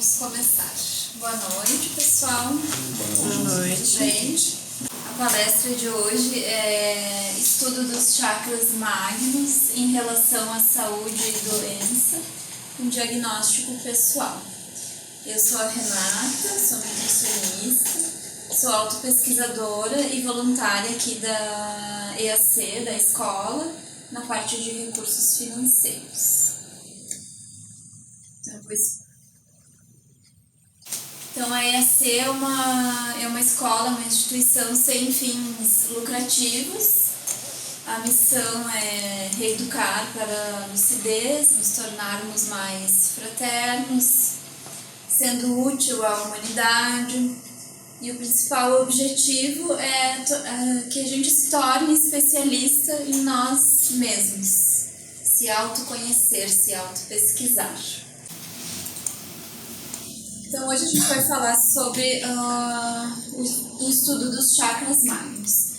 Vamos começar. Boa noite, pessoal. Boa noite. Gente, a palestra de hoje é estudo dos chakras magnos em relação à saúde e doença, com diagnóstico pessoal. Eu sou a Renata, sou nutricionista, sou autopesquisadora e voluntária aqui da EAC, da escola, na parte de recursos financeiros. Então, a EAC é uma escola, uma instituição sem fins lucrativos. A missão é reeducar para a lucidez, nos tornarmos mais fraternos, sendo útil à humanidade. E o principal objetivo é que a gente se torne especialista em nós mesmos, se autoconhecer, se autopesquisar. Então, hoje a gente vai falar sobre o estudo dos chakras magnos.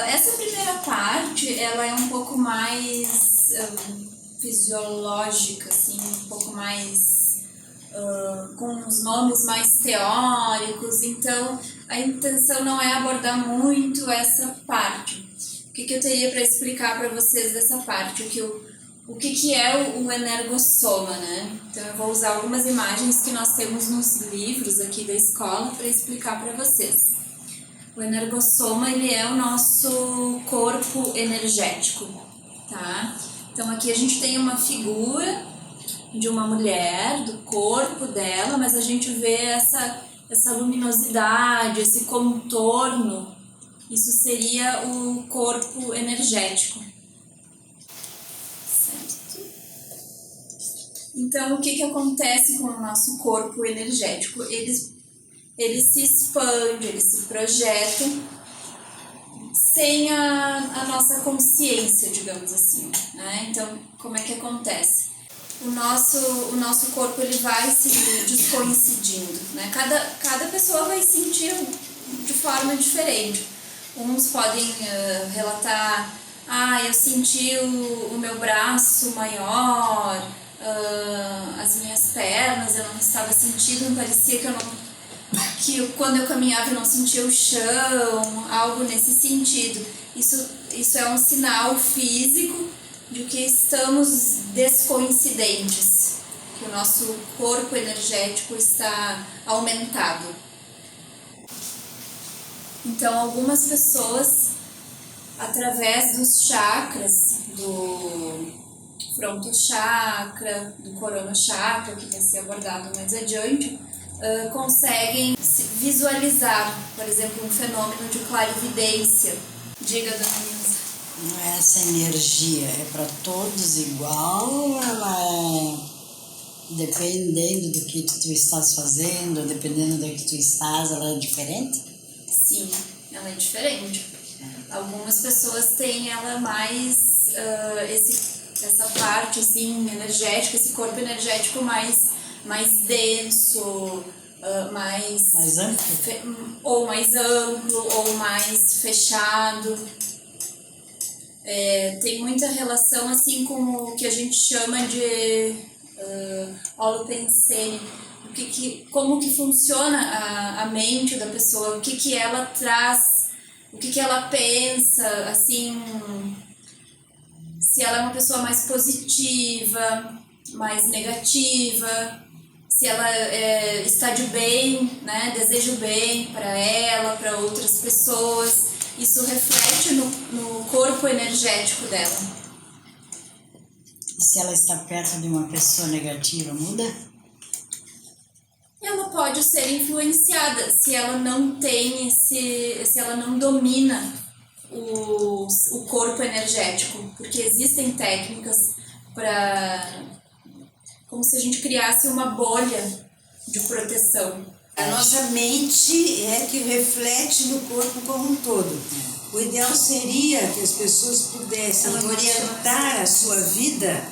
Essa primeira parte, ela é um pouco mais fisiológica, assim, um pouco mais com os nomes mais teóricos. Então, a intenção não é abordar muito essa parte. O que eu teria para explicar para vocês dessa parte? O que é o energossoma, né? Então eu vou usar algumas imagens que nós temos nos livros aqui da escola para explicar para vocês. O energossoma, ele é o nosso corpo energético, tá? Então aqui a gente tem uma figura de uma mulher, do corpo dela, mas a gente vê essa luminosidade, esse contorno. Isso seria o corpo energético. Então, o que acontece com o nosso corpo energético? Ele se expande, ele se projeta sem a nossa consciência, digamos assim, né? Então, como é que acontece? O nosso corpo, ele vai se descoincidindo, né? Cada pessoa vai sentir de forma diferente. Uns podem relatar, eu senti o meu braço maior, as minhas pernas, eu não estava sentindo, parecia que quando eu caminhava eu não sentia o chão, algo nesse sentido. Isso é um sinal físico de que estamos descoincidentes, que o nosso corpo energético está aumentado. Então, algumas pessoas, através dos chakras, do frontochakra, do coronochakra, que vai ser abordado mais adiante, conseguem visualizar, por exemplo, um fenômeno de clarividência. Diga, dona Nilza. Essa energia é para todos igual ou ela é dependendo do que tu estás fazendo, dependendo do que tu estás, ela é diferente? Sim, ela é diferente. Algumas pessoas têm ela mais essa parte assim energética, esse corpo energético mais denso, mais amplo, ou mais amplo, ou mais fechado. Tem muita relação assim com o que a gente chama de holopensene. Como que funciona a mente da pessoa, o que ela traz, o que ela pensa, assim, se ela é uma pessoa mais positiva, mais negativa, se ela está de bem, né, deseja o bem para ela, para outras pessoas. Isso reflete no corpo energético dela. Se ela está perto de uma pessoa negativa, muda? Ela pode ser influenciada se ela não tem se ela não domina o corpo energético, porque existem técnicas como se a gente criasse uma bolha de proteção. A nossa mente é que reflete no corpo como um todo. O ideal seria que as pessoas pudessem orientar a sua vida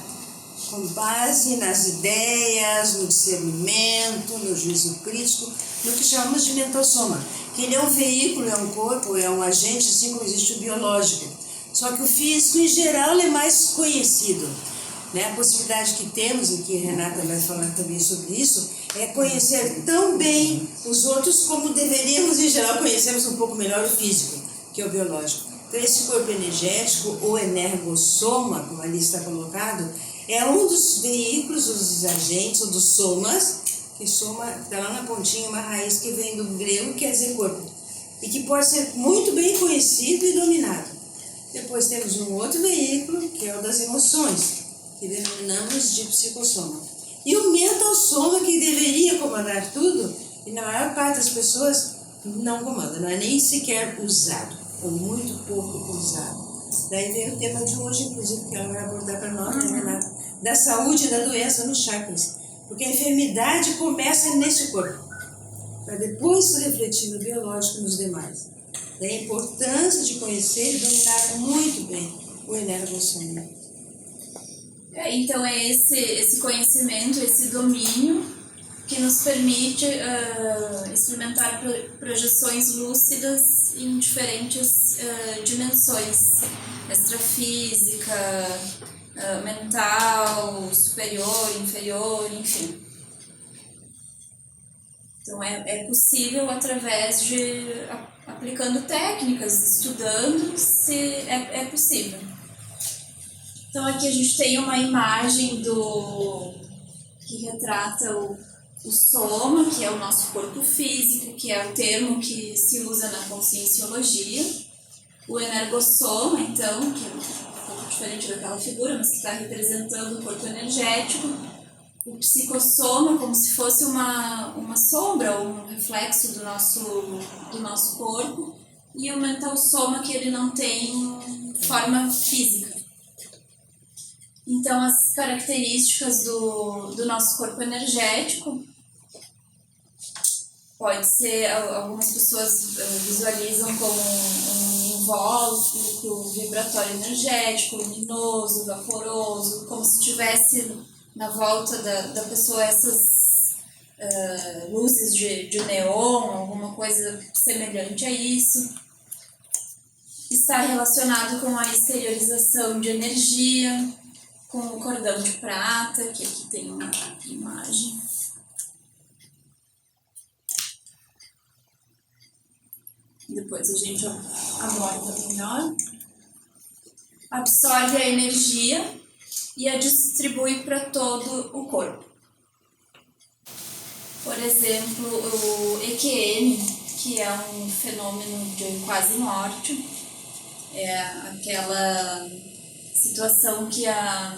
com base nas ideias, no discernimento, no juízo crítico, no que chamamos de mental soma. Que ele é um veículo, é um corpo, é um agente, assim como existe o biológico. Só que o físico, em geral, é mais conhecido. né? A possibilidade que temos, e que a Renata vai falar também sobre isso, é conhecer tão bem os outros como deveríamos, em geral, conhecermos um pouco melhor o físico, que é o biológico. Então, esse corpo energético, ou energossoma, como ali está colocado, é um dos veículos, dos agentes, ou dos somas, que soma, está lá na pontinha, uma raiz que vem do grego, que quer dizer corpo, e que pode ser muito bem conhecido e dominado. Depois temos um outro veículo, que é o das emoções, que denominamos de psicossoma. E o mental soma, que deveria comandar tudo, e na maior parte das pessoas não comanda, não é nem sequer usado, ou muito pouco usado. Daí vem o tema de hoje, inclusive, que ela vai abordar para nós, né, Renata? Da saúde e da doença nos chakras. Porque a enfermidade começa nesse corpo, para depois se refletir no biológico e nos demais. Daí a importância de conhecer e dominar muito bem o energossoma. Então é esse conhecimento, esse domínio que nos permite experimentar projeções lúcidas em diferentes dimensões, extrafísica, mental, superior, inferior, enfim. Então é possível através de aplicando técnicas, estudando, se é possível. Então aqui a gente tem uma imagem que retrata o soma, que é o nosso corpo físico, que é o termo que se usa na conscienciologia. O energossoma, então, que é um pouco diferente daquela figura, mas que está representando o corpo energético. O psicossoma, como se fosse uma sombra ou um reflexo do nosso corpo. E o mental soma, que ele não tem forma física. Então, as características do nosso corpo energético pode ser, algumas pessoas visualizam como um invólucro vibratório energético, luminoso, vaporoso, como se tivesse na volta da pessoa essas luzes de neon, alguma coisa semelhante a isso. Está relacionado com a exteriorização de energia, com o cordão de prata, que aqui tem uma imagem. Depois a gente aborda melhor. Absorve a energia e a distribui para todo o corpo. Por exemplo, o EQM, que é um fenômeno de quase morte, é aquela situação que a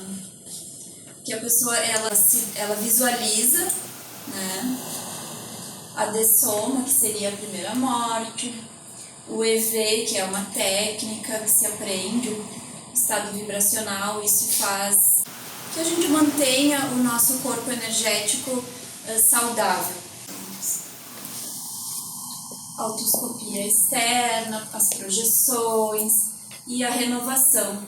pessoa ela visualiza, né, a dessoma, que seria a primeira morte, o EV, que é uma técnica que se aprende, o estado vibracional, isso faz que a gente mantenha o nosso corpo energético saudável. A autoscopia externa, as projeções e a renovação.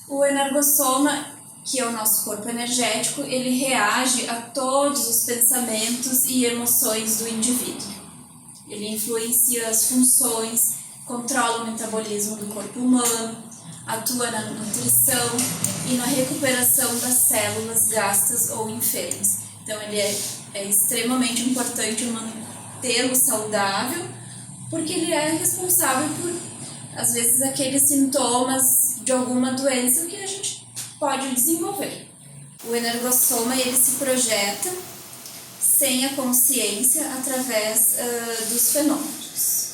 O energossoma, que é o nosso corpo energético, ele reage a todos os pensamentos e emoções do indivíduo. Ele influencia as funções, controla o metabolismo do corpo humano, atua na nutrição e na recuperação das células gastas ou enfermas. Então ele é extremamente importante mantê-lo saudável, porque ele é responsável por, às vezes, aqueles sintomas de alguma doença que a gente pode desenvolver. O energossoma, ele se projeta sem a consciência através dos fenômenos.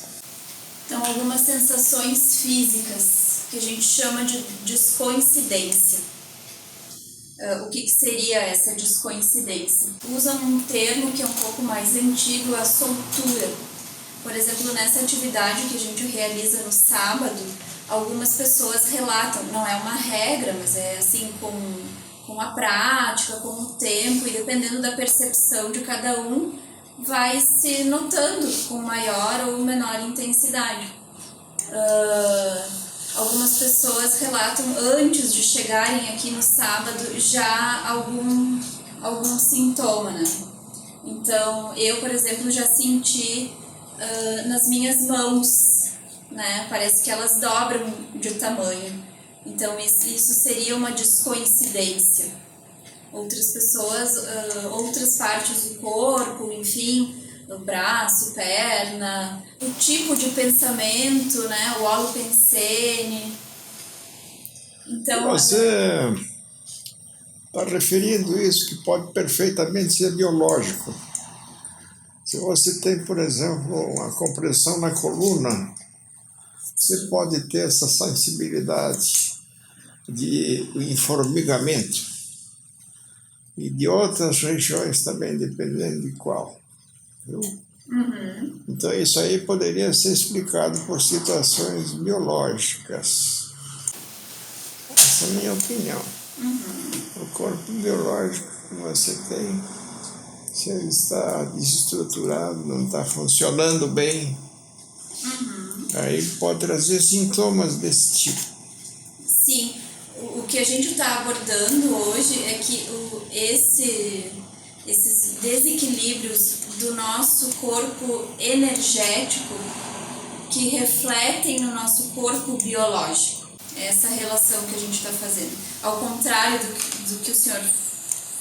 Então, algumas sensações físicas que a gente chama de descoincidência. O que seria essa descoincidência? Usam um termo que é um pouco mais antigo, a soltura. Por exemplo, nessa atividade que a gente realiza no sábado, algumas pessoas relatam, não é uma regra, mas é assim com a prática, com o tempo, e dependendo da percepção de cada um, vai se notando com maior ou menor intensidade. Algumas pessoas relatam antes de chegarem aqui no sábado já algum sintoma, né? Então, eu, por exemplo, já senti nas minhas mãos, né? Parece que elas dobram de tamanho. Então, isso seria uma descoincidência. Outras pessoas, outras partes do corpo, enfim, o braço, perna, o tipo de pensamento, né, o holopensene. Então, Você está referindo isso que pode perfeitamente ser biológico. Se você tem, por exemplo, uma compressão na coluna, você pode ter essa sensibilidade de formigamento e de outras regiões também, dependendo de qual. Viu? Uhum. Então isso aí poderia ser explicado por situações biológicas. Essa é a minha opinião. Uhum. O corpo biológico que você tem, se ele está desestruturado, não está funcionando bem, aí pode trazer sintomas desse tipo. Sim, o que a gente está abordando hoje é que esses desequilíbrios do nosso corpo energético que refletem no nosso corpo biológico. Essa relação que a gente está fazendo. Ao contrário do que o senhor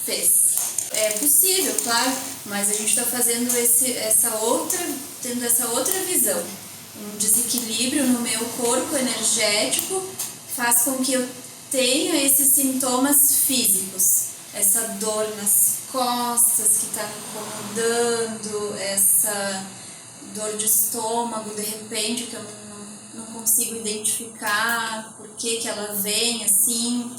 fez. É possível, claro, mas a gente está fazendo tendo essa outra visão. Um desequilíbrio no meu corpo energético faz com que eu tenha esses sintomas físicos. Essa dor nas costas que está me incomodando, essa dor de estômago, de repente, que eu não consigo identificar por que ela vem assim,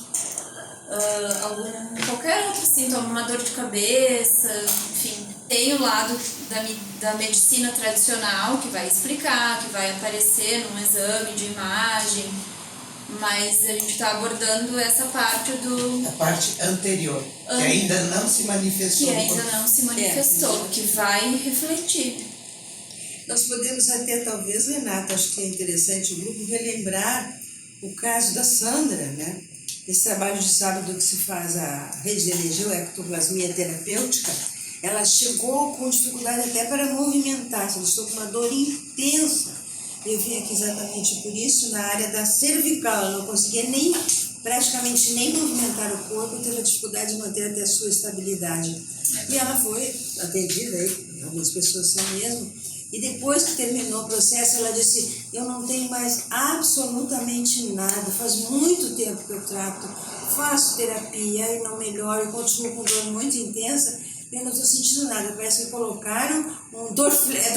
qualquer outro sintoma, uma dor de cabeça, enfim. Tem o lado da medicina tradicional que vai explicar, que vai aparecer num exame de imagem, mas a gente está abordando essa parte A parte anterior, que ainda não se manifestou. Que vai refletir. Nós podemos até, talvez, Renata, acho que é interessante o grupo relembrar o caso da Sandra, né? Esse trabalho de sábado que se faz a rede de energia, a ectoplasmia terapêutica, ela chegou com dificuldade até para movimentar-se, ela estou com uma dor intensa. Eu vim aqui exatamente por isso, na área da cervical, ela não conseguia praticamente nem movimentar o corpo, teve a dificuldade de manter até a sua estabilidade. E ela foi atendida, aí, algumas pessoas são mesmo, e depois que terminou o processo, ela disse, eu não tenho mais absolutamente nada, faz muito tempo que eu trato, faço terapia e não melhoro, eu continuo com dor muito intensa, eu não estou sentindo nada, parece que colocaram um Dorflex,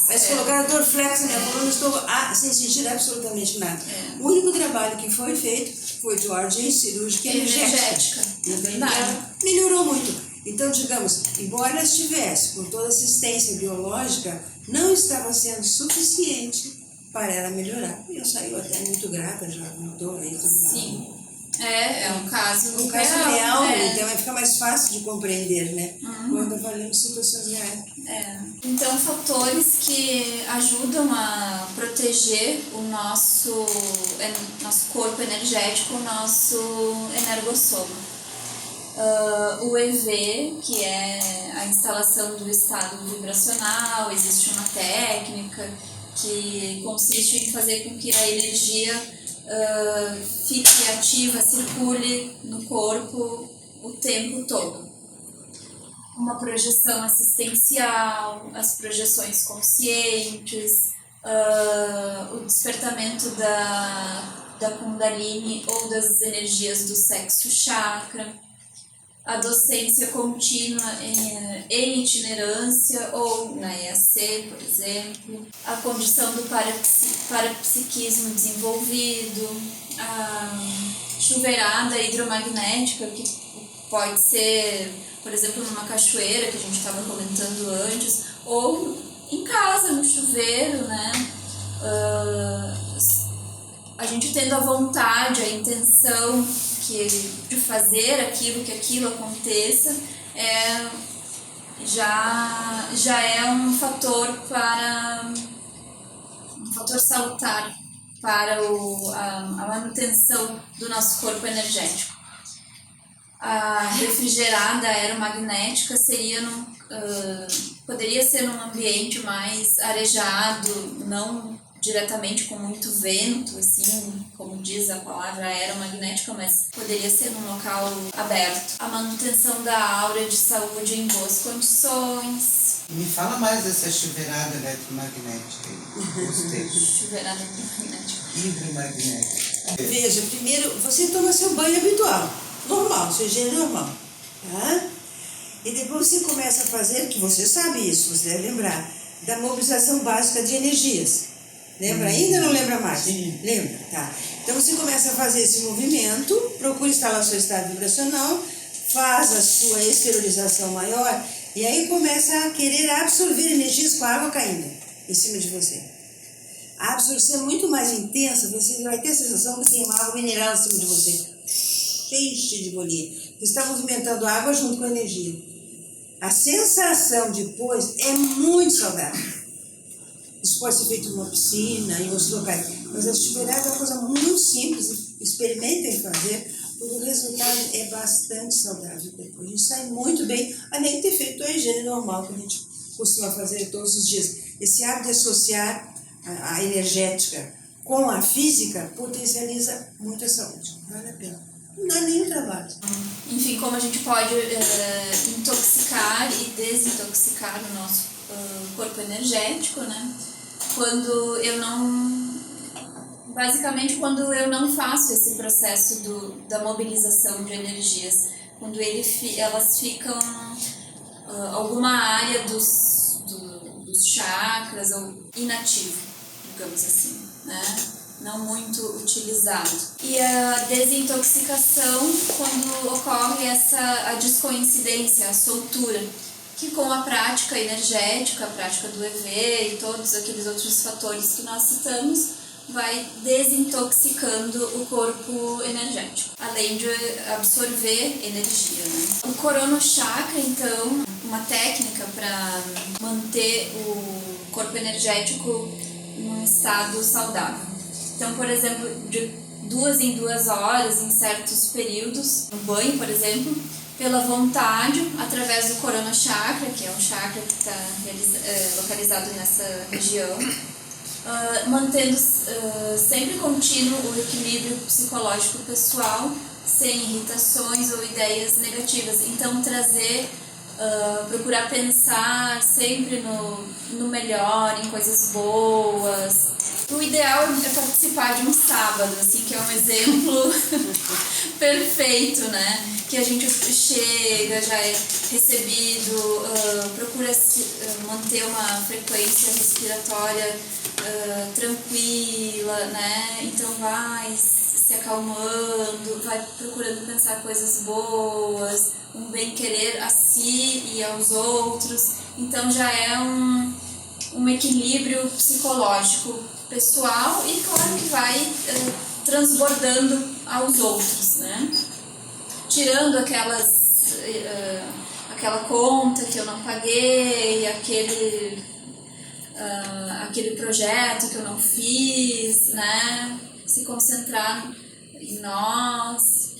parece que colocaram Dorflex na minha coluna, estou sem sentir absolutamente nada. O único trabalho que foi feito foi de ordem cirúrgica e energética. É verdade. Ela melhorou muito. Então, digamos, embora ela estivesse com toda a assistência biológica, não estava sendo suficiente para ela melhorar. E eu saí até muito grata, já mudou aí tudo. Sim. É um caso real, então vai ficar mais fácil de compreender, né? Quando avaliamos situações reais. Então, fatores que ajudam a proteger o nosso corpo energético, o nosso energossoma. O EV, que é a instalação do estado vibracional, existe uma técnica que consiste em fazer com que a energia fique ativa, circule no corpo o tempo todo. Uma projeção assistencial, as projeções conscientes, o despertamento da Kundalini ou das energias do sexto chakra, a docência contínua em itinerância ou na EAC, por exemplo, a condição do parapsiquismo desenvolvido, a chuveirada hidromagnética, que pode ser, por exemplo, numa cachoeira, que a gente estava comentando antes, ou em casa, no chuveiro, né? A gente tendo a vontade, a intenção de fazer que aquilo aconteça, já é um fator salutar para a manutenção do nosso corpo energético. A refrigerada aeromagnética poderia ser num ambiente mais arejado, não diretamente com muito vento, assim, como diz a palavra aeromagnética, mas poderia ser num local aberto. A manutenção da aura de saúde em boas condições. Me fala mais dessa chuveirada eletromagnética aí. Gostei. Chuveirada eletromagnética. Hidromagnética. Veja, primeiro você toma seu banho habitual, normal, sua higiene normal. Tá? E depois você começa a fazer, que você sabe isso, você deve lembrar, da mobilização básica de energias. Lembra ainda ou não lembra mais? Sim. Lembra? Tá. Então você começa a fazer esse movimento, procura instalar seu estado vibracional, faz a sua exteriorização maior e aí começa a querer absorver energias com a água caindo em cima de você. A absorção é muito mais intensa, você vai ter a sensação que tem uma água mineral em cima de você. Cheio de bolinha. Você está movimentando a água junto com a energia. A sensação depois é muito saudável. Isso pode ser feito em uma piscina, em outros locais. Mas a chuveirada é uma coisa muito simples. Experimentem fazer, porque o resultado é bastante saudável depois. A gente sai muito bem, além de ter feito a higiene normal que a gente costuma fazer todos os dias. Esse hábito de associar a energética com a física potencializa muito a saúde. Vale a pena. Não dá nenhum trabalho. Enfim, como a gente pode intoxicar e desintoxicar o nosso corpo energético, né? Quando eu não... Basicamente, quando eu não faço esse processo da mobilização de energias, quando elas ficam alguma área dos chakras ou inativo, digamos assim, né? Não muito utilizado. E a desintoxicação, quando ocorre a descoincidência, a soltura, que com a prática energética, a prática do EV e todos aqueles outros fatores que nós citamos, vai desintoxicando o corpo energético, além de absorver energia, né? O Coronochakra, então, uma técnica para manter o corpo energético num estado saudável. Então, por exemplo, de 2 em 2 horas, em certos períodos, no banho, por exemplo, pela vontade, através do Coronochakra, que é um chakra que está localizado nessa região, mantendo sempre contínuo o equilíbrio psicológico pessoal, sem irritações ou ideias negativas. Então, procurar pensar sempre no melhor, em coisas boas. O ideal é participar de um sábado, assim, que é um exemplo perfeito, né? Que a gente chega, já é recebido, procura manter uma frequência respiratória tranquila, né? Então vai se acalmando, vai procurando pensar coisas boas, um bem-querer a si e aos outros. Então já é um equilíbrio psicológico pessoal e claro que vai transbordando aos outros, né? Tirando aquela conta que eu não paguei, aquele projeto que eu não fiz, né? Se concentrar em nós.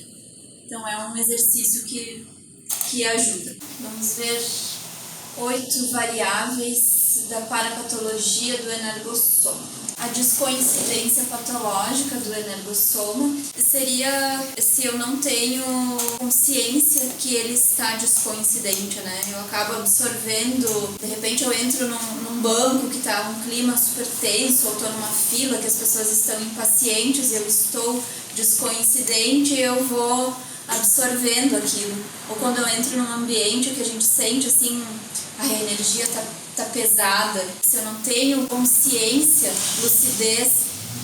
Então é um exercício que ajuda. Vamos ver 8 variáveis da parapatologia do energossoma. A descoincidência patológica do energossoma seria se eu não tenho consciência que ele está descoincidente, né? Eu acabo absorvendo, de repente eu entro num banco que está um clima super tenso, ou estou numa fila que as pessoas estão impacientes e eu estou descoincidente e eu vou absorvendo aquilo. Ou quando eu entro num ambiente que a gente sente assim, a energia tá pesada, se eu não tenho consciência, lucidez,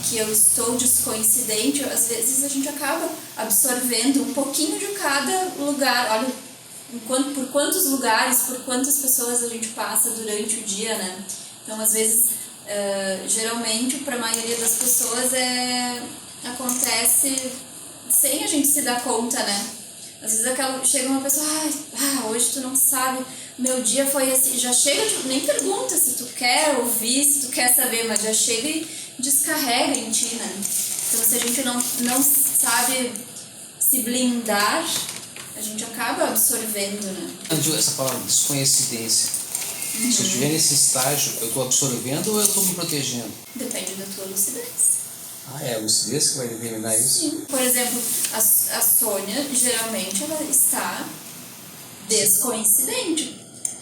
que eu estou descoincidente, às vezes a gente acaba absorvendo um pouquinho de cada lugar. Olha, por quantos lugares, por quantas pessoas a gente passa durante o dia, né? Então, às vezes, geralmente, para a maioria das pessoas, acontece sem a gente se dar conta, né? Às vezes chega uma pessoa, hoje tu não sabe, meu dia foi assim, já chega, nem pergunta se tu quer ouvir, se tu quer saber, mas já chega e descarrega em ti, né? Então, se a gente não sabe se blindar, a gente acaba absorvendo, né? Essa palavra descoincidência, Se eu estiver nesse estágio, eu estou absorvendo ou eu estou me protegendo? Depende da tua lucidez. Ah, é a lucidez que vai determinar isso? Sim. Por exemplo, a Sônia, geralmente, ela está descoincidente.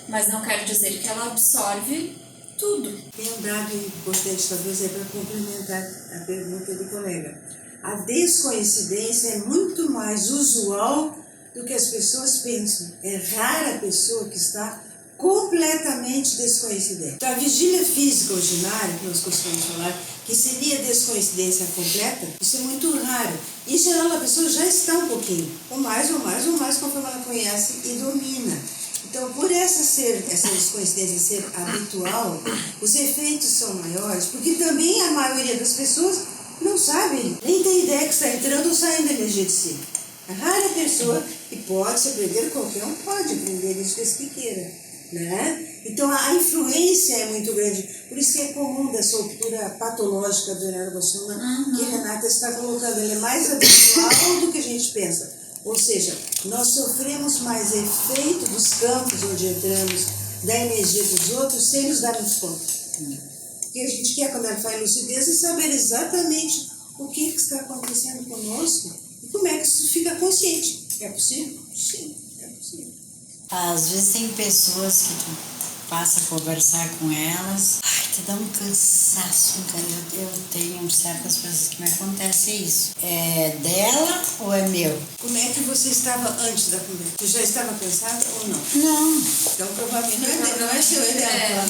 Mas não quer dizer que ela absorve tudo. Tem um dado importante, talvez, para complementar a pergunta do colega. A descoincidência é muito mais usual do que as pessoas pensam. É rara a pessoa que está completamente descoincidente. Então, a vigília física ordinária, que nós costumamos falar, que seria descoincidência completa, isso é muito raro. Em geral, a pessoa já está um pouquinho, ou mais, conforme ela conhece e domina. Então, por essa descoincidência ser habitual, os efeitos são maiores, porque também a maioria das pessoas não sabe, nem tem ideia que está entrando ou saindo energia de si. É rara a pessoa que pode se aprender, qualquer um pode aprender isso que queira, né? Então, a influência é muito grande. Por isso que é comum da soltura patológica do energossoma que a Renata está colocando. Ela é mais habitual do que a gente pensa. Ou seja, nós sofremos mais efeito dos campos onde entramos, da energia dos outros, sem nos darmos conta. O que a gente quer, quando ela faz lucidez, é saber exatamente o que está acontecendo conosco e como é que isso fica consciente. É possível? Sim, é possível. Às vezes tem pessoas que tu passa a conversar com elas, te dá um cansaço, eu tenho certas coisas que me acontecem isso. É dela ou é meu? Como é que você estava antes da conversa? Tu já estava cansada ou não? Não. Então, provavelmente não é seu, é dela.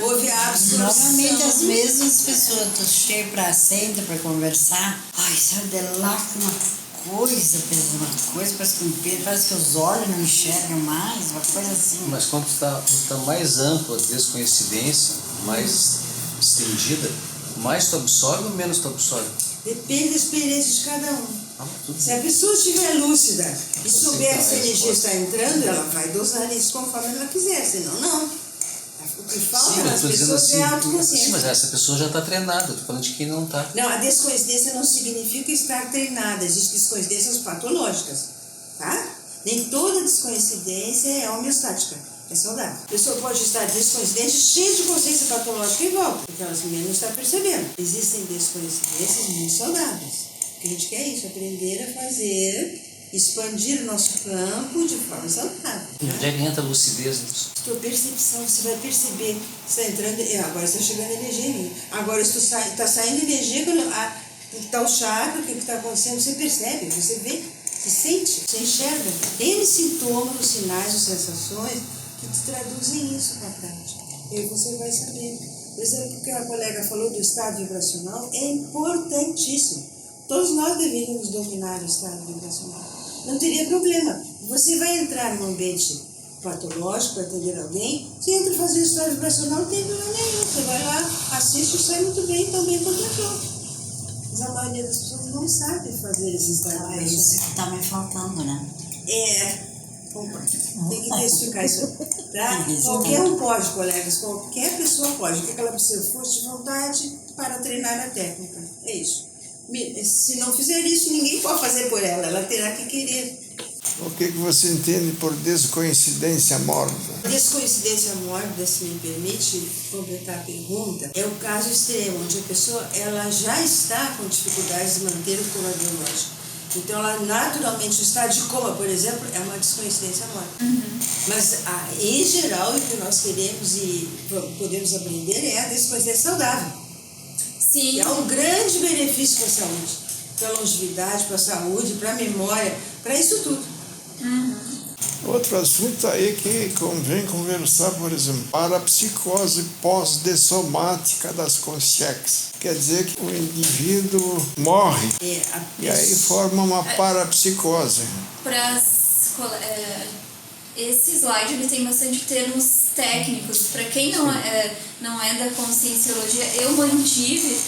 Houve a absorção. Normalmente as mesmas pessoas, tu chega pra centro pra conversar, sai de lá com uma coisa, parece que os olhos não enxergam mais, uma coisa assim. Mas quando está mais ampla a descoincidência, mais estendida, mais tu absorve ou menos tu absorve? Depende da experiência de cada um. Tudo Se a pessoa estiver lúcida e souber que essa energia está entrando, ela vai dosar isso conforme ela quiser, senão não. O que falta nas pessoas é autoconsciência. Sim, mas essa pessoa já está treinada, estou falando de quem não está. Não, a descoincidência não significa estar treinada, existem descoincidências patológicas, tá? Nem toda descoincidência é homeostática, é saudável. A pessoa pode estar descoincidente, cheia de consciência patológica e volta, porque ela também não está percebendo. Existem descoincidências muito saudáveis. O que a gente quer é isso, aprender a fazer, expandir o nosso campo de forma saudável. E onde é que entra a lucidez nisso? Tua percepção, você vai perceber que está entrando, agora está chegando energia em mim. Agora está saindo energia, está o chakra, o que está acontecendo, você percebe, você vê, você sente, você enxerga. Tem sintomas, os sinais, as sensações que te traduzem isso para a prática. E aí você vai saber. Por exemplo, o que a colega falou do estado vibracional é importantíssimo. Todos nós deveríamos dominar o estado vibracional. Não teria problema. Você vai entrar num ambiente patológico para atender alguém, você entra fazendo estado vibracional, não tem problema nenhum. Você vai lá, assiste e sai muito bem, tão bem quanto entrou. Mas a maioria das pessoas não sabe fazer esse estado vibracional. É isso que está me faltando, né? Concordo. Tem que identificar isso. Tá? Qualquer um pode, colegas, qualquer pessoa pode. O que ela precisa? Força de vontade para treinar a técnica. É isso. Se não fizer isso, ninguém pode fazer por ela terá que querer. O que você entende por descoincidência mórbida? Descoincidência mórbida, se me permite completar a pergunta, é o caso extremo, onde a pessoa ela já está com dificuldades de manter o coma biológico. Então, ela naturalmente, o estado de coma, por exemplo, é uma descoincidência mórbida. Mas, em geral, o que nós queremos e podemos aprender é a descoincidência saudável. Sim. É um grande benefício para a saúde, para a longevidade, para a saúde, para a memória, para isso tudo. Outro assunto aí que convém conversar, por exemplo, parapsicose pós-dessomática das consciências. Quer dizer que o indivíduo morre e aí forma uma parapsicose. Esse slide ele tem bastante termos técnicos. Para quem não é da conscienciologia, eu mantive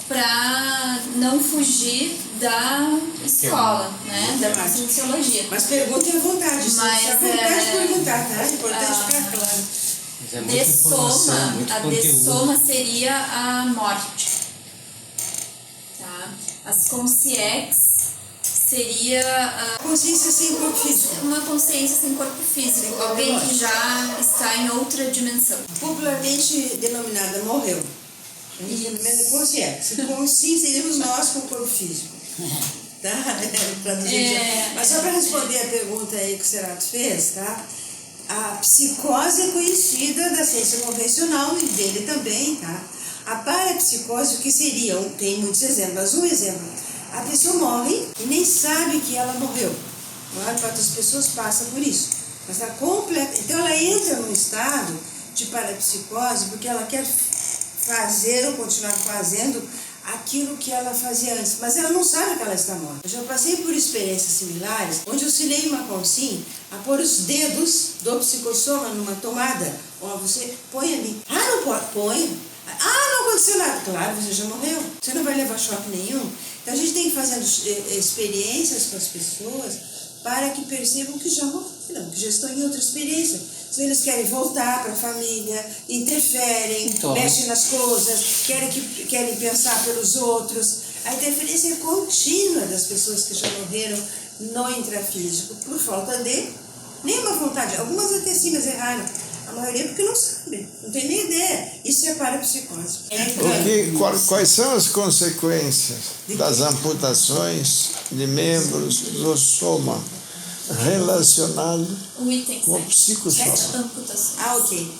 para não fugir da escola, né, da conscienciologia. Mas perguntem à vontade, se à vontade de perguntar, tá? É importante ficar claro. A dessoma seria a morte. Tá? As consciex seria Consciência sem corpo físico. uma consciência sem corpo físico, alguém que já está em outra dimensão. Popularmente denominada morreu. A gente denomina consciência. Sim, seríamos nós com o corpo físico. Tá? Mas só para responder a pergunta aí que o Serato fez, tá? A psicose é conhecida da ciência convencional e dele também, tá? A parapsicose, o que seria? Tem muitos exemplos, mas um exemplo. A pessoa morre e nem sabe que ela morreu. A maior parte das pessoas passa por isso. Mas está completa. Então ela entra num estado de parapsicose porque ela quer fazer ou continuar fazendo aquilo que ela fazia antes, mas ela não sabe que ela está morta. Eu já passei por experiências similares, onde eu ensinei uma consim a pôr os dedos do psicossoma numa tomada. Ó, você põe ali. Ah, não pode? Põe. Ah, não aconteceu nada. Claro, você já morreu. Você não vai levar choque nenhum. Então a gente tem que fazer experiências com as pessoas para que percebam que já morreram, que já estão em outra experiência. Se eles querem voltar para a família, interferem, Então, mexem nas coisas, querem pensar pelos outros. A interferência é contínua das pessoas que já morreram no intrafísico, por falta de nenhuma vontade. Algumas até sim, mas é raro. A maioria porque não sabe, não tem nem ideia. Isso é parapsicose. Quais são as consequências das amputações de membros do soma relacionado O item com o 7. psicossoma? Amputações. Ah, ok.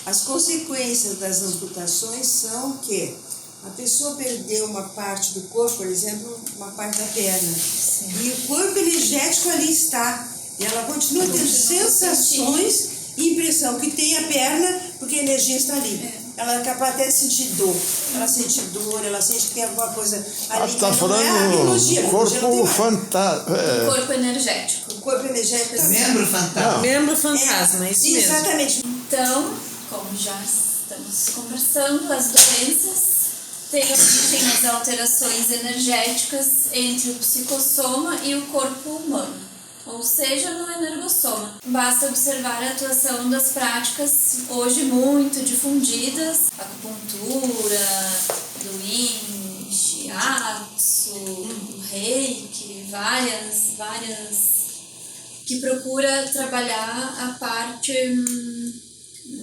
As consequências das amputações são que a pessoa perdeu uma parte do corpo, por exemplo, uma parte da perna. Sim. E o corpo energético ali está. E ela continua tendo sensações e impressão que tem a perna, porque a energia está ali. Ela é capaz até de sentir dor. Ela sente dor, ela sente que tem alguma coisa ali. Está que falando não é a biologia. do A biologia não tem corpo mais. fantasma. O corpo energético. O corpo energético também. Membro fantasma. Membro fantasma, isso mesmo. Exatamente. Então, como já estamos conversando, as doenças têm origem nas alterações energéticas entre o psicossoma e o corpo humano, ou seja, no energossoma. Basta observar a atuação das práticas hoje muito difundidas, acupuntura, do yin, shiatsu, reiki, várias que procura trabalhar a parte,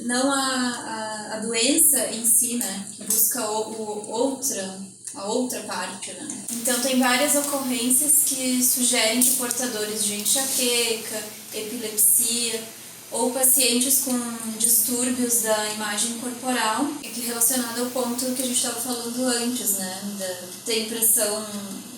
não a doença em si, né, que busca a outra parte, né. Então tem várias ocorrências que sugerem que portadores de enxaqueca, epilepsia ou pacientes com distúrbios da imagem corporal, que relacionado ao ponto que a gente estava falando antes, né, da impressão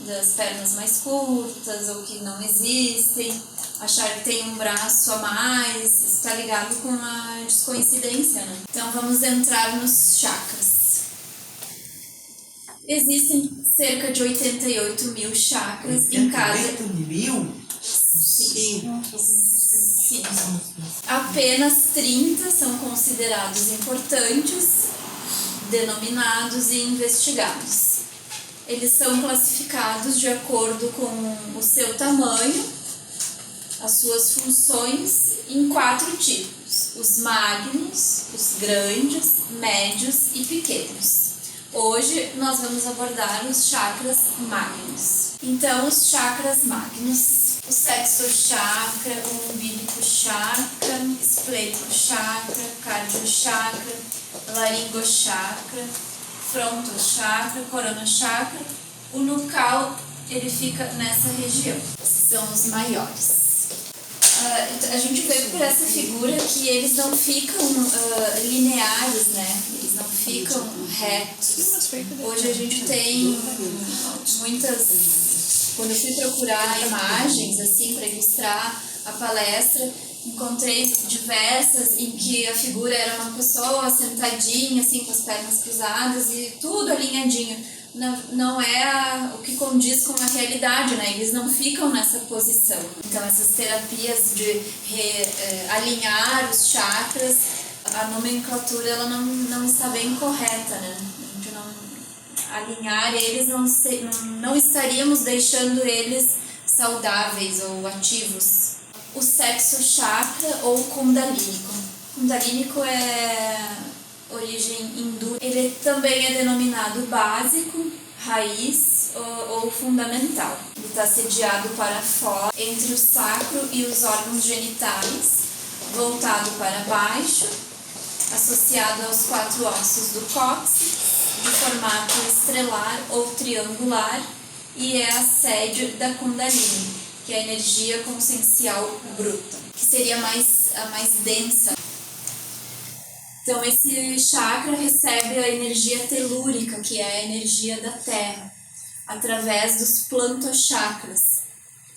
das pernas mais curtas ou que não existem, achar que tem um braço a mais, está ligado com a descoincidência, né? Então vamos entrar nos chakras. Existem cerca de 88 mil chakras em cada... 88.000? Sim. Sim. Apenas 30 são considerados importantes, denominados e investigados. Eles são classificados de acordo com o seu tamanho, as suas funções, em 4 tipos: os magnos, os grandes, médios e pequenos. Hoje nós vamos abordar os chakras magnos. Então, os chakras magnos: o sexto chakra, o umbilico chakra, esplênico chakra, cardio chakra, laringo chakra, fronto chakra, corona chakra. O nucal, ele fica nessa região. Esses são os maiores. A gente vê por essa figura que eles não ficam lineares, né? Eles não ficam retos. Hoje a gente tem muitas... Quando eu fui procurar imagens assim para ilustrar a palestra, encontrei diversas em que a figura era uma pessoa sentadinha, assim, com as pernas cruzadas e tudo alinhadinho. Não é o que condiz com a realidade, né? Eles não ficam nessa posição. Então, essas terapias de alinhar os chakras, a nomenclatura ela não está bem correta, né? A gente não alinhar eles, não estaríamos deixando eles saudáveis ou ativos. O sexo chakra ou kundalínico. Kundalínico é origem hindu. Ele também é denominado básico, raiz ou fundamental. Ele está sediado para fora, entre o sacro e os órgãos genitais, voltado para baixo, associado aos 4 ossos do cóccix, de formato estrelar ou triangular, e é a sede da Kundalini, que é a energia consciencial bruta, que seria a mais densa. Então, esse chakra recebe a energia telúrica, que é a energia da terra, através dos plantochakras,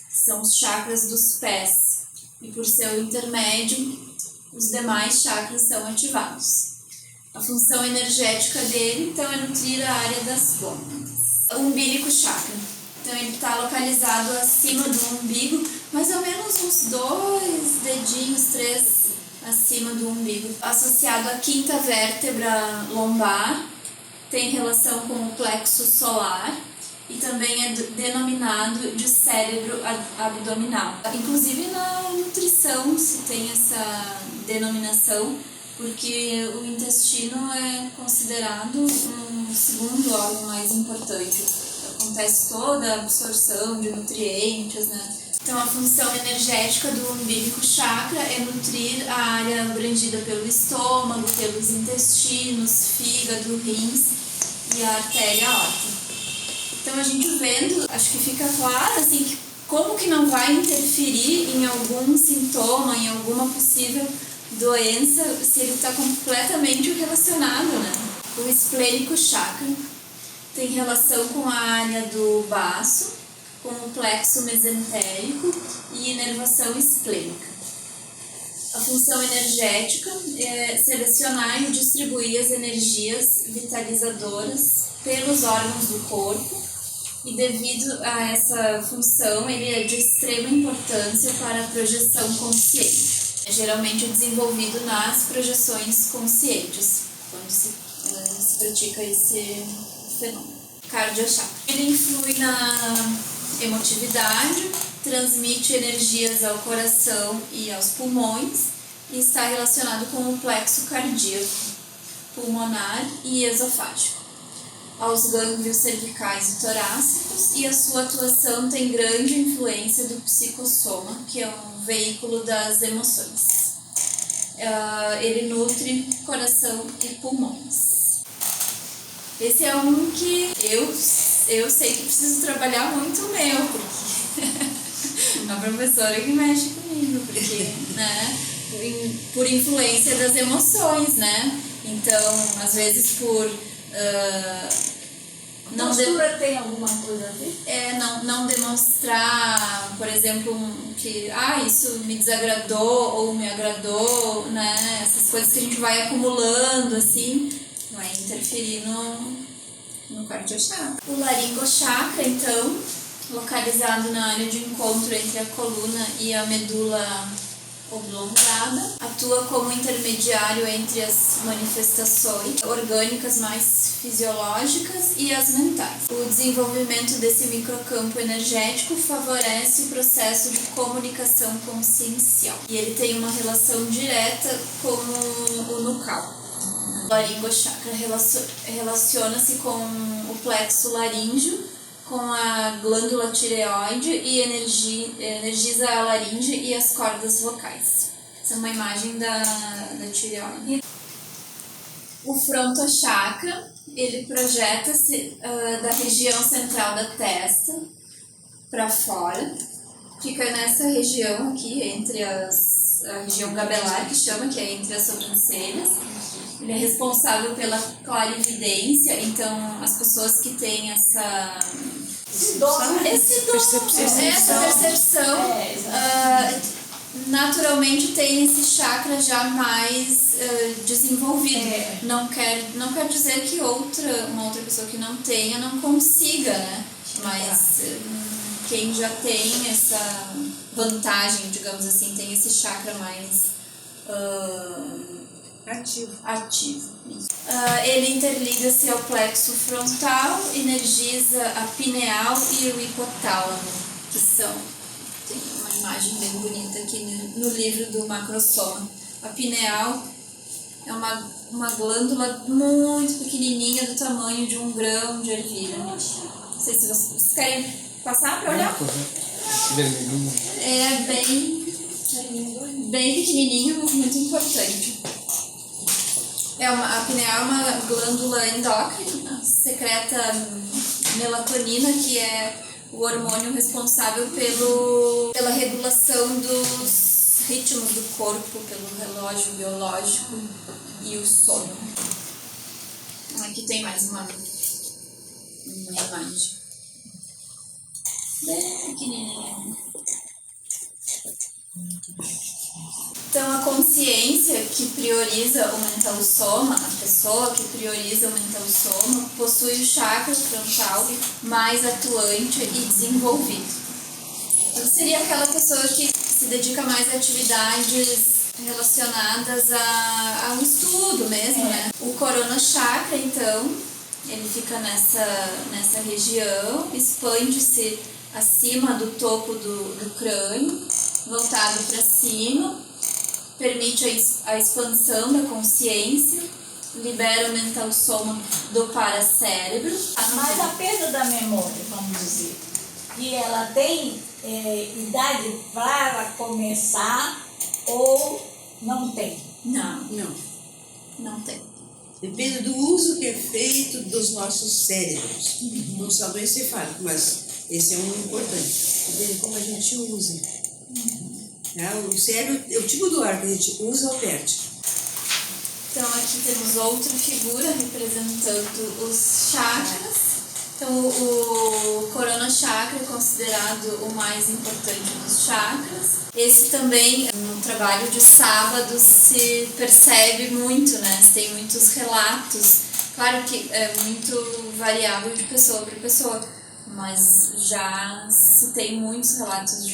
que são os chakras dos pés, e por seu intermédio, os demais chakras são ativados. A função energética dele, então, é nutrir a área das glândulas. O umbílico chakra. Então, ele está localizado acima do umbigo, mais ou menos uns 2 dedinhos, 3 acima do umbigo. Associado à 5ª vértebra lombar, tem relação com o plexo solar e também é denominado de cérebro abdominal. Inclusive na nutrição se tem essa denominação, porque o intestino é considerado um segundo órgão mais importante. Acontece toda a absorção de nutrientes, né? Então, a função energética do umbílico chakra é nutrir a área abrangida pelo estômago, pelos intestinos, fígado, rins e a artéria aorta. Então, a gente vendo, acho que fica claro, assim, que como que não vai interferir em algum sintoma, em alguma possível doença, se ele está completamente relacionado, né? O esplênico chakra tem relação com a área do baço, com o plexo mesentérico e inervação esplênica. A função energética é selecionar e distribuir as energias vitalizadoras pelos órgãos do corpo, e devido a essa função, ele é de extrema importância para a projeção consciente. É geralmente desenvolvido nas projeções conscientes, quando se pratica esse fenômeno. Cardiochakra. Ele influi na emotividade, transmite energias ao coração e aos pulmões e está relacionado com o plexo cardíaco, pulmonar e esofágico, aos gânglios cervicais e torácicos, e a sua atuação tem grande influência do psicossoma, que é um veículo das emoções. Ele nutre coração e pulmões. Esse é um que eu sei que preciso trabalhar muito o meu, porque a professora que mexe comigo, porque, né, por influência das emoções, né? Então, às vezes por... Postura tem alguma coisa a ver? Não demonstrar, por exemplo, que isso me desagradou ou me agradou, né? Essas coisas que a gente vai acumulando, assim, vai interferir no cardiochakra. O laringochakra, então, localizado na área de encontro entre a coluna e a medula oblongada, atua como intermediário entre as manifestações orgânicas mais fisiológicas e as mentais. O desenvolvimento desse microcampo energético favorece o processo de comunicação consciencial, e ele tem uma relação direta com o nucal. O laringochakra relaciona-se com o plexo laríngeo, com a glândula tireoide, e energiza a laringe e as cordas vocais. Essa é uma imagem da tireoide. O frontochakra, ele projeta-se da região central da testa para fora. Fica nessa região aqui, entre a região gabelar, que chama, que é entre as sobrancelhas. Ele é responsável pela clarividência, então as pessoas que têm essa percepção naturalmente tem esse chakra já mais desenvolvido. Não quer dizer que uma outra pessoa que não tenha não consiga, né? Mas quem já tem essa vantagem, digamos assim, tem esse chakra mais ativo. Ele interliga-se ao plexo frontal, energiza a pineal e o hipotálamo, que são... Tem uma imagem bem bonita aqui no livro do Macrosoma. A pineal é uma glândula muito pequenininha, do tamanho de um grão de ervilha. Não sei se vocês querem Passar para olhar? Vermelhinho. É bem pequenininho, mas muito importante. A pineal é uma glândula endócrina, secreta melatonina, que é o hormônio responsável pela regulação dos ritmos do corpo, pelo relógio biológico e o sono. Aqui tem mais uma imagem. Bem pequenininha. Então, a consciência que prioriza o mental soma, a pessoa que prioriza o mental soma, possui o chakra frontal mais atuante e desenvolvido. Então, seria aquela pessoa que se dedica mais a atividades relacionadas ao estudo mesmo, né? O corona chakra, então, ele fica nessa região, expande-se acima do topo do crânio, voltado para cima, permite a expansão da consciência, libera o mental soma do paracérebro. Mas a perda da memória, vamos dizer, e ela tem idade para começar ou não tem? Não tem. Depende do uso que é feito dos nossos cérebros. Não só do encefálico, mas esse é um importante. Depende de como a gente usa. O cérebro é o tipo do ar que a gente usa ou perde. Então aqui temos outra figura representando os chakras. Então o corona chakra é considerado o mais importante dos chakras. Esse também, no trabalho de sábado, se percebe muito, né? Tem muitos relatos. Claro que é muito variável de pessoa para pessoa, mas já se tem muitos relatos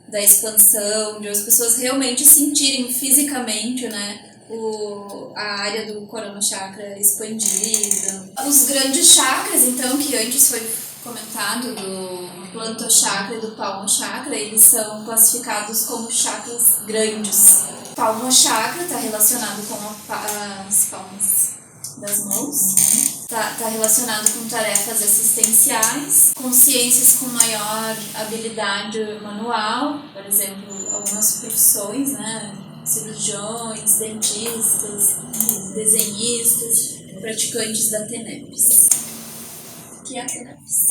da expansão, de as pessoas realmente sentirem fisicamente, né, a área do corona chakra expandida. Os grandes chakras, então, que antes foi comentado, do planto chakra e do palmo chakra, eles são classificados como chakras grandes. O palmo chakra está relacionado com as palmas das mãos, está relacionado com tarefas assistenciais, consciências com maior habilidade manual, por exemplo, algumas profissões, né? Cirurgiões, dentistas, desenhistas, praticantes da TENEPS. O que é a TENEPS?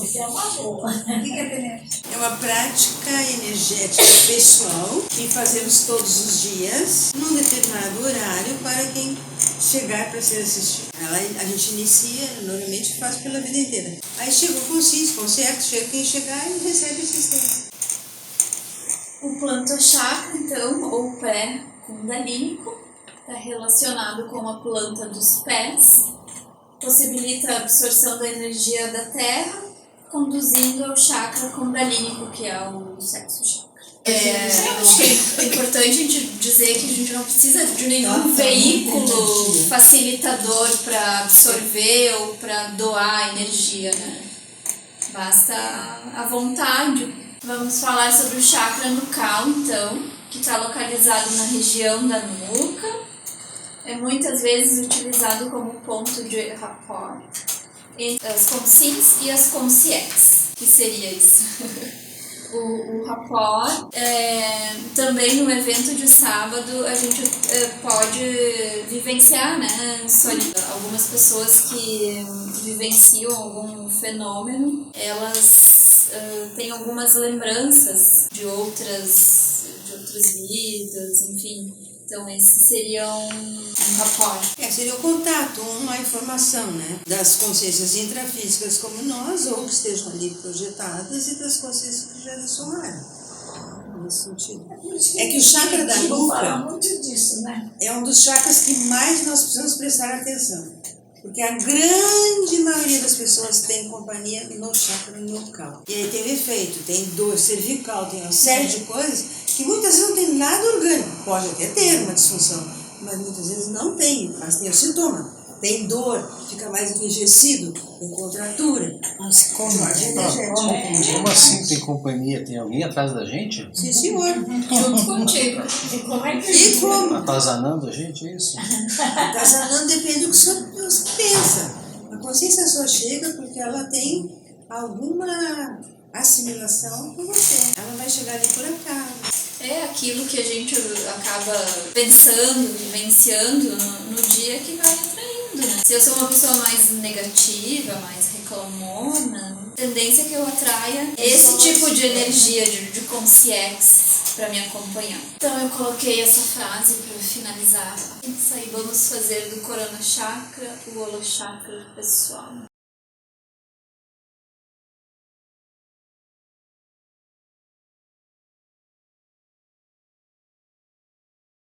Isso é uma boa. O que é TENEPS? É uma prática energética pessoal que fazemos todos os dias, num determinado horário, para quem chegar para ser assistido. A gente inicia, normalmente faz pela vida inteira. Aí chega o concerto, chega quem chegar e recebe assistência. O planto chakra, então, ou pé kundalínico, está relacionado com a planta dos pés, possibilita a absorção da energia da terra, conduzindo ao chakra kundalínico, que é o sexo chakra. Acho que é importante a gente dizer que a gente não precisa de nenhum veículo facilitador para absorver ou para doar energia, né? Basta a vontade. Vamos falar sobre o chakra nucal, então, que está localizado na região da nuca. É muitas vezes utilizado como ponto de rapport entre as consciências e as consciências. O que seria isso? O rapport, também no evento de sábado, a gente pode vivenciar, né, algumas pessoas que vivenciam algum fenômeno, elas têm algumas lembranças de outras vidas, enfim. Então, esse seria um rapport. Seria o contato, uma informação, né? Das consciências intrafísicas como nós, ou que estejam ali projetadas, e das consciências que já somaram. Nesse sentido. É que o chakra da nuca fala muito disso, né? é um dos chakras que mais nós precisamos prestar atenção. Porque a grande maioria das pessoas tem companhia no chakra nucal. E aí tem o efeito, tem dor cervical, tem uma série de coisas que muitas vezes não tem nada orgânico. Pode até ter uma disfunção, mas muitas vezes não tem, mas tem o sintoma. Tem dor, fica mais enrijecido, tem contratura. Mas como assim tem companhia? Tem alguém atrás da gente? Sim, senhor. Junto contigo. E como é que E como? Atazanando a gente, é isso? Atazanando depende do que você pensa. A consciência só chega porque ela tem alguma assimilação com você. Ela vai chegar ali por acaso. É aquilo que a gente acaba pensando, vivenciando no dia que vai atraindo, né? Se eu sou uma pessoa mais negativa, mais reclamona, a tendência é que eu atraia esse tipo de energia, de consciência para me acompanhar. Então eu coloquei essa frase para finalizar. Saibamos fazer do Corona Chakra o Holo Chakra pessoal.